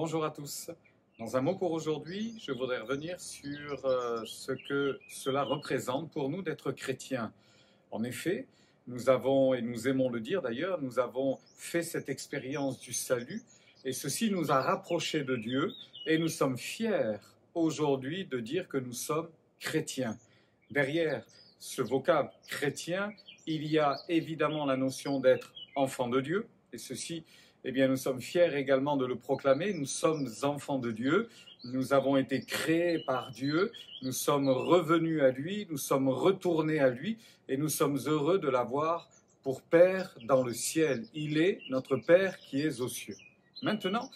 Bonjour à tous. Dans un mot pour aujourd'hui, je voudrais revenir sur ce que cela représente pour nous d'être chrétiens. En effet, nous avons, et nous aimons le dire d'ailleurs, nous avons fait cette expérience du salut et ceci nous a rapprochés de Dieu et nous sommes fiers aujourd'hui de dire que nous sommes chrétiens. Derrière ce vocable chrétien, il y a évidemment la notion d'être enfant de Dieu et ceci, eh bien, nous sommes fiers également de le proclamer. Nous sommes enfants de Dieu. Nous avons été créés par Dieu. Nous sommes revenus à lui. Nous sommes retournés à lui. Et nous sommes heureux de l'avoir pour Père dans le ciel. Il est notre Père qui est aux cieux. Maintenant,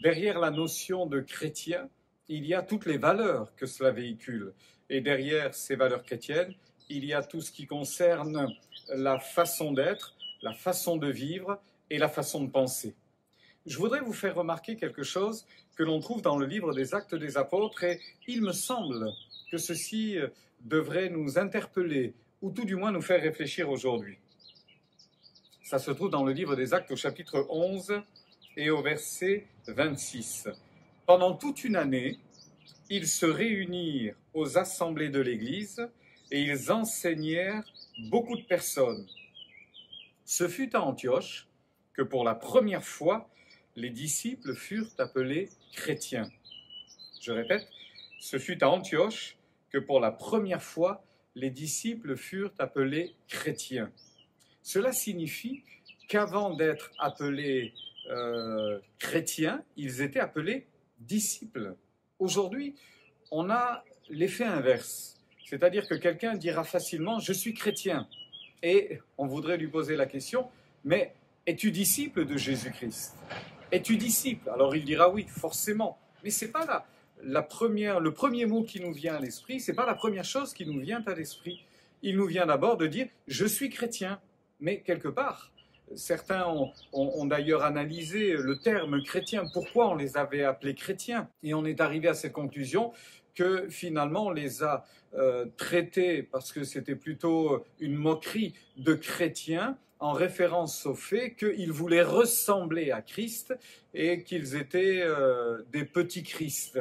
derrière la notion de chrétien, il y a toutes les valeurs que cela véhicule. Et derrière ces valeurs chrétiennes, il y a tout ce qui concerne la façon d'être, la façon de vivre, et la façon de penser. Je voudrais vous faire remarquer quelque chose que l'on trouve dans le livre des Actes des Apôtres et il me semble que ceci devrait nous interpeller ou tout du moins nous faire réfléchir aujourd'hui. Ça se trouve dans le livre des Actes au chapitre 11 et au verset 26. Pendant toute une année, ils se réunirent aux assemblées de l'Église et ils enseignèrent beaucoup de personnes. Ce fut à Antioche que pour la première fois, les disciples furent appelés chrétiens. Je répète, ce fut à Antioche que pour la première fois, les disciples furent appelés chrétiens. Cela signifie qu'avant d'être appelés chrétiens, ils étaient appelés disciples. Aujourd'hui, on a l'effet inverse, c'est-à-dire que quelqu'un dira facilement « je suis chrétien » et on voudrait lui poser la question « mais es-tu disciple de Jésus-Christ? Es-tu disciple ?» Alors il dira oui, forcément. Mais ce n'est pas le premier mot qui nous vient à l'esprit, ce n'est pas la première chose qui nous vient à l'esprit. Il nous vient d'abord de dire « je suis chrétien ». Mais quelque part, certains ont d'ailleurs analysé le terme chrétien, pourquoi on les avait appelés chrétiens. Et on est arrivé à cette conclusion que finalement on les a traités, parce que c'était plutôt une moquerie de chrétiens, en référence au fait qu'ils voulaient ressembler à Christ et qu'ils étaient des petits Christ.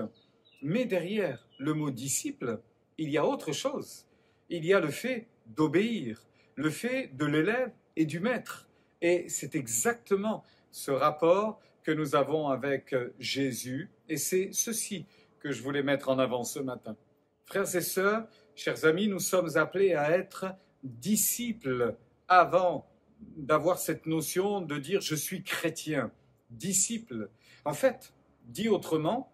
Mais derrière le mot disciple, il y a autre chose. Il y a le fait d'obéir, le fait de l'élève et du maître. Et c'est exactement ce rapport que nous avons avec Jésus. Et c'est ceci que je voulais mettre en avant ce matin. Frères et sœurs, chers amis, nous sommes appelés à être disciples avant d'avoir cette notion de dire « je suis chrétien », disciple. En fait, dit autrement,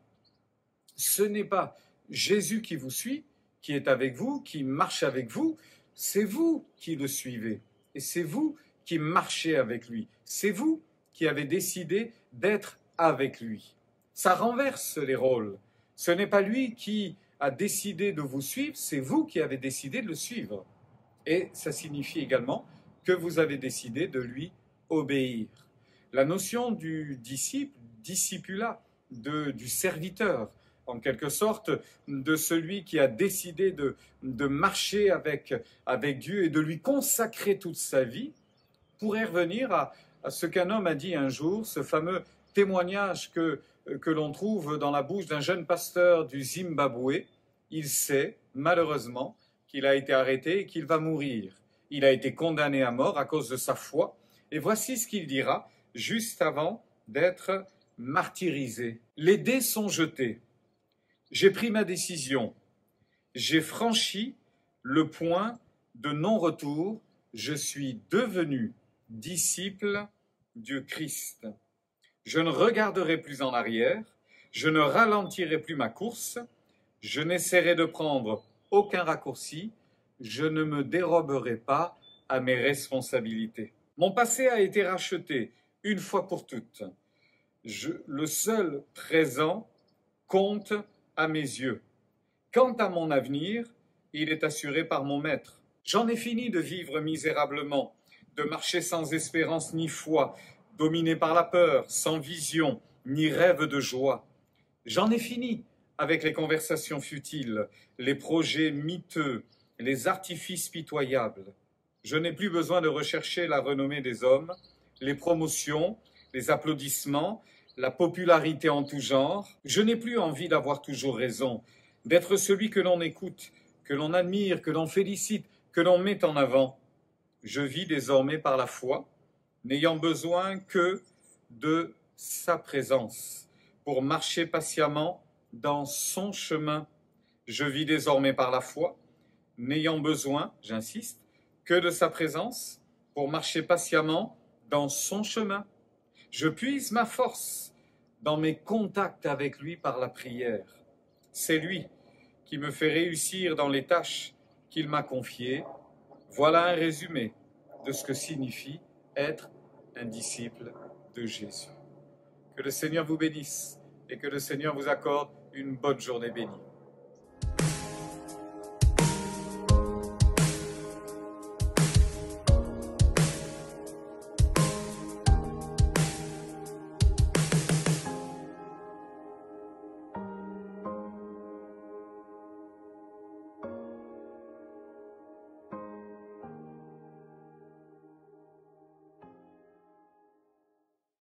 ce n'est pas Jésus qui vous suit, qui est avec vous, qui marche avec vous, c'est vous qui le suivez. Et c'est vous qui marchez avec lui. C'est vous qui avez décidé d'être avec lui. Ça renverse les rôles. Ce n'est pas lui qui a décidé de vous suivre, c'est vous qui avez décidé de le suivre. Et ça signifie également que vous avez décidé de lui obéir. La notion du disciple, discipula, du serviteur, en quelque sorte, de celui qui a décidé de marcher avec Dieu et de lui consacrer toute sa vie, pourrait revenir à ce qu'un homme a dit un jour, ce fameux témoignage que l'on trouve dans la bouche d'un jeune pasteur du Zimbabwe. Il sait, malheureusement, qu'il a été arrêté et qu'il va mourir. Il a été condamné à mort à cause de sa foi. Et voici ce qu'il dira juste avant d'être martyrisé. Les dés sont jetés. J'ai pris ma décision. J'ai franchi le point de non-retour. Je suis devenu disciple du Christ. Je ne regarderai plus en arrière. Je ne ralentirai plus ma course. Je n'essaierai de prendre aucun raccourci. Je ne me déroberai pas à mes responsabilités. Mon passé a été racheté une fois pour toutes. Le seul présent compte à mes yeux. Quant à mon avenir, il est assuré par mon maître. J'en ai fini de vivre misérablement, de marcher sans espérance ni foi, dominé par la peur, sans vision ni rêve de joie. J'en ai fini avec les conversations futiles, les projets miteux, les artifices pitoyables. Je n'ai plus besoin de rechercher la renommée des hommes, les promotions, les applaudissements, la popularité en tout genre. Je n'ai plus envie d'avoir toujours raison, d'être celui que l'on écoute, que l'on admire, que l'on félicite, que l'on met en avant. Je vis désormais par la foi, n'ayant besoin que de sa présence pour marcher patiemment dans son chemin. Je vis désormais par la foi, n'ayant besoin, j'insiste, que de sa présence pour marcher patiemment dans son chemin. Je puise ma force dans mes contacts avec lui par la prière. C'est lui qui me fait réussir dans les tâches qu'il m'a confiées. Voilà un résumé de ce que signifie être un disciple de Jésus. Que le Seigneur vous bénisse et que le Seigneur vous accorde une bonne journée bénie.